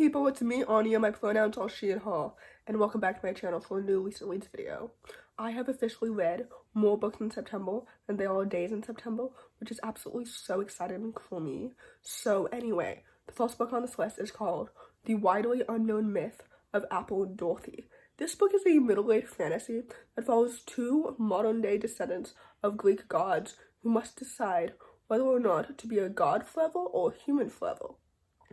people, it's me, Anja. My pronouns are she and her, and welcome back to my channel for a new recent reads video. I have officially read more books in September than there are days in September, which is absolutely so exciting for me. So anyway, the first book on this list is called The Widely Unknown Myth of Apple and Dorothy. This book is a middle-aged fantasy that follows two modern-day descendants of Greek gods who must decide whether or not to be a god forever or a human forever.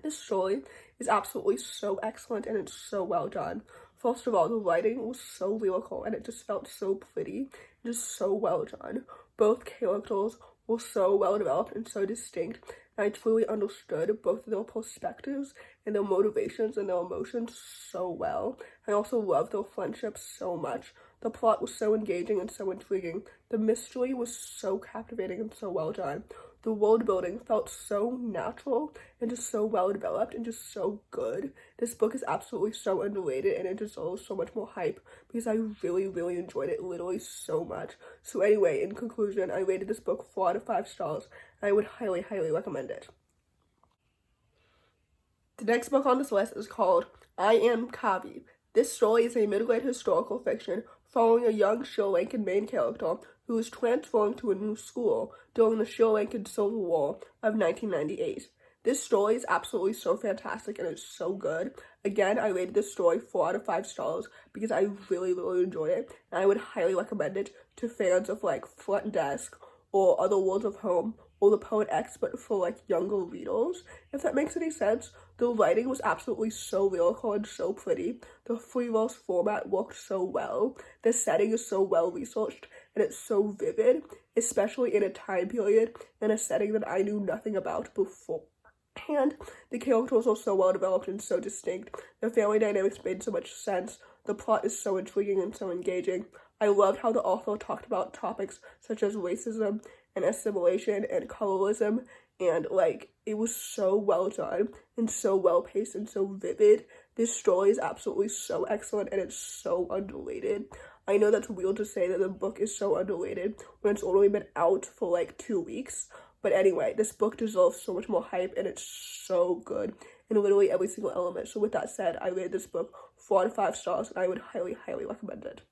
This story is absolutely so excellent and it's so well done. First of all, the writing was so lyrical and it just felt so pretty and just so well done. Both characters were so well developed and so distinct, and I truly understood both of their perspectives and their motivations and their emotions so well. I also loved their friendship so much. The plot was so engaging and so intriguing. The mystery was so captivating and so well done. The world building felt so natural and just so well developed and just so good. This book is absolutely so underrated and it deserves so much more hype because I really enjoyed it literally so much. So anyway, in conclusion, I rated this book 4 out of 5 stars and I would highly recommend it. The next book on this list is called Am Kavi. This story is a middle-grade historical fiction following a young Sri Lankan main character who is transferring to a new school during the Sri Lankan Civil War of 1998. This story is absolutely so fantastic and it's so good. Again, I rated this story 4 out of 5 stars because I really enjoyed it, and I would highly recommend it to fans of like Front Desk or Other Worlds of Home or The Poet X, but for like younger readers, if that makes any sense. The writing was absolutely so lyrical and so pretty. The free-verse format worked so well. The setting is so well researched and it's so vivid, especially in a time period and a setting that I knew nothing about before. And the characters are so well developed and so distinct. The family dynamics made so much sense. The plot is so intriguing and so engaging. I loved how the author talked about topics such as racism and assimilation and colorism, and like it was so well done and so well paced and so vivid. This story is absolutely so excellent and it's so underrated. I know that's weird to say that the book is so underrated when it's only been out for like 2 weeks, but anyway, this book deserves so much more hype and it's so good in literally every single element. So with that said, I rated this book 4 out of 5 stars and I would highly recommend it.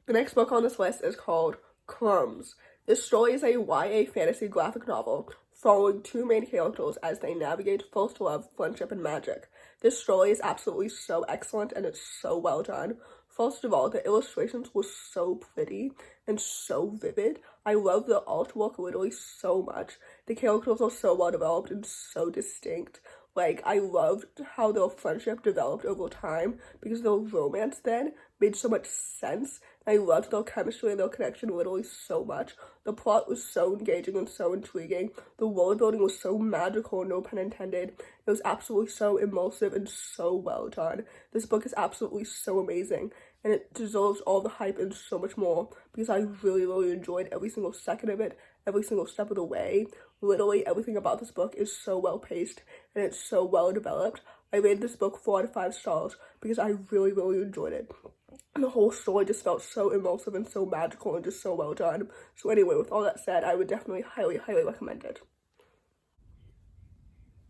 The next book on this list is called Crumbs. This story is a YA fantasy graphic novel following two main characters as they navigate first love, friendship, and magic. This story is absolutely so excellent and it's so well done. First of all, the illustrations were so pretty and so vivid. I love the artwork literally so much. The characters are so well developed and so distinct. Like, I loved how their friendship developed over time because their romance then made so much sense. I loved their chemistry and their connection literally so much. The plot was so engaging and so intriguing. The world building was so magical, no pun intended. It was absolutely so immersive and so well done. This book is absolutely so amazing and it deserves all the hype and so much more because I really enjoyed every single second of it, every single step of the way. Literally everything about this book is so well paced and it's so well developed. I rated this book 4 out of 5 stars because I really enjoyed it. And the whole story just felt so immersive and so magical and just so well done. So anyway, with all that said, I would definitely highly recommend it.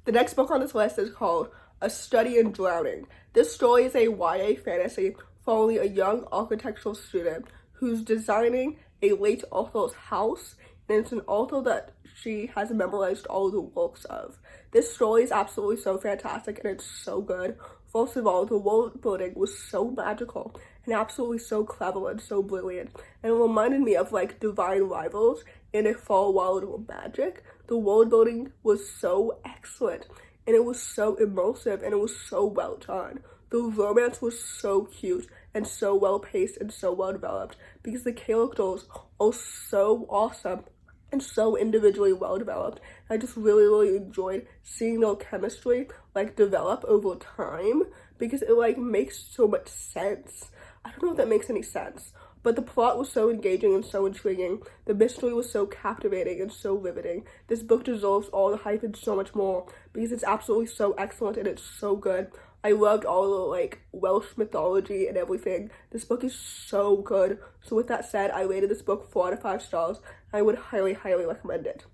The next book on this list is called A Study in Drowning. This story is a YA fantasy following a young architectural student who's designing a late author's house, and it's an author that she has memorized all the works of. This story is absolutely so fantastic and it's so good. First of all, the world building was so magical and absolutely so clever and so brilliant, and it reminded me of like Divine Rivals in A Far World of Magic. The world building was so excellent and it was so immersive and it was so well done. The romance was so cute and so well paced and so well developed because the characters are so awesome and so individually well developed. I just really enjoyed seeing their chemistry like develop over time because it like makes so much sense. I don't know if that makes any sense, but the plot was so engaging and so intriguing. The mystery was so captivating and so riveting. This book deserves all the hype and so much more because it's absolutely so excellent and it's so good. I loved all the like Welsh mythology and everything. This book is so good. So with that said, I rated this book 4 out of 5 stars. I would highly recommend it.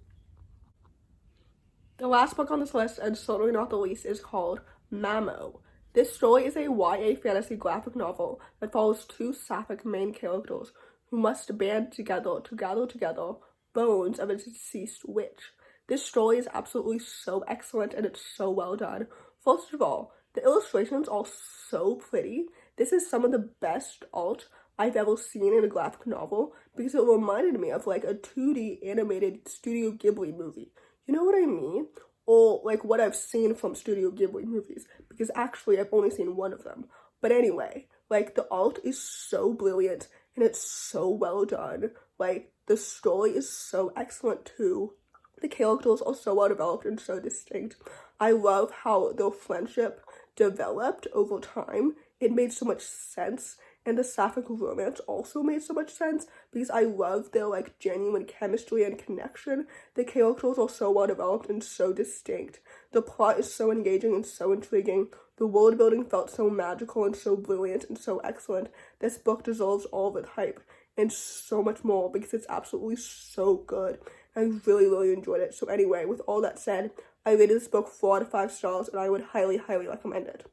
The last book on this list, and certainly not the least, is called Mamo. This story is a YA fantasy graphic novel that follows two sapphic main characters who must band together to gather together bones of a deceased witch. This story is absolutely so excellent and it's so well done. First of all, the illustrations are so pretty. This is some of the best art I've ever seen in a graphic novel because it reminded me of like a 2D animated Studio Ghibli movie. You know what I mean? Or like what I've seen from Studio Ghibli movies, because actually I've only seen one of them. But anyway, like the art is so brilliant and it's so well done. Like the story is so excellent too. The characters are so well developed and so distinct. I love how their friendship developed over time. It made so much sense. And the sapphic romance also made so much sense because I love their like genuine chemistry and connection. The characters are so well developed and so distinct. The plot is so engaging and so intriguing. The world building felt so magical and so brilliant and so excellent. This book deserves all of its hype and so much more because it's absolutely so good. I really, really enjoyed it. So anyway, with all that said, I rated this book 4 out of 5 stars and I would highly, highly recommend it.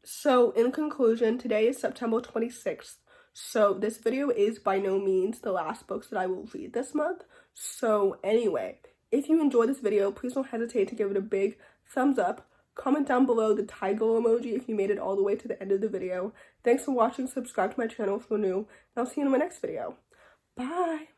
So, in conclusion, today is September 26th, so this video is by no means the last books that I will read this month. So, anyway, if you enjoyed this video, please don't hesitate to give it a big thumbs up. Comment down below the tiger emoji if you made it all the way to the end of the video. Thanks for watching, subscribe to my channel if you're new, and I'll see you in my next video. Bye!